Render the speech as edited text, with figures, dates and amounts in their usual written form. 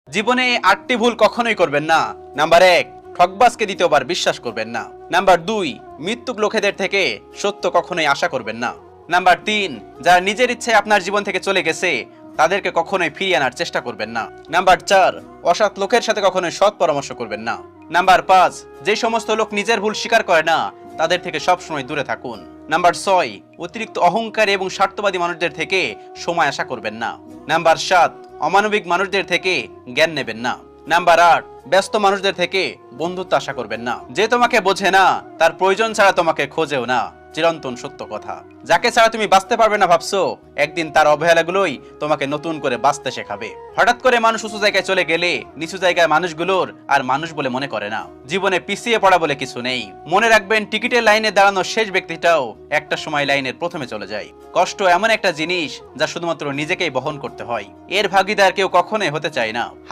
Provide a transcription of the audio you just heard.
জীবনে এই 8টি ভুল কখনোই করবেন না। নাম্বার 1, ঠকবাজকে দ্বিতীয়বার বিশ্বাস করবেন না। নাম্বার 2, মৃত্যুক লোকেদের থেকে সত্য কখনোই আশা করবেন না। নাম্বার 3, যারা নিজের ইচ্ছায় আপনার জীবন থেকে চলে গেছে তাদেরকে কখনোই ফিরিয়ে আনার চেষ্টা করবেন না। নাম্বার 4, অসৎ লোকের সাথে কখনোই সৎ পরামর্শ করবেন না। নাম্বার 5, যে সমস্ত লোক নিজের ভুল স্বীকার করে না তাদের থেকে সবসময় দূরে থাকুন। নাম্বার 6, অতিরিক্ত অহংকারী এবং স্বার্থবাদী মানুষদের থেকে সময় আশা করবেন না। নাম্বার 7, অমানবিক মানুষদের থেকে জ্ঞান নেবেন না। নাম্বার 8, ব্যস্ত মানুষদের থেকে বন্ধুত্ব আশা করবেন না। যে তোমাকে বোঝে না তার প্রয়োজন ছাড়া তোমাকে খোঁজেও না, চিরন্তন সত্য কথা। যাকে ছাড়া তুমি বাঁচতে পারবে না ভাবছো, একদিন তার অবহেলাগুলোই তোমাকে নতুন করে বাঁচতে শেখাবে। হঠাৎ করে মানুষ উঁচু জায়গায় চলে গেলে নিচু জায়গায় মানুষগুলোর আর মানুষ বলে মনে করে না। জীবনে পিছিয়ে পড়া বলে কিছু নেই। মনে রাখবেন, টিকিটের লাইনে দাঁড়ানো শেষ ব্যক্তিটাও একটা সময় লাইনের প্রথমে চলে যায়। কষ্ট এমন একটা জিনিস যা শুধুমাত্র নিজেকেই বহন করতে হয়। এর ভাগিদার কেউ কখনোই হতে চায় না।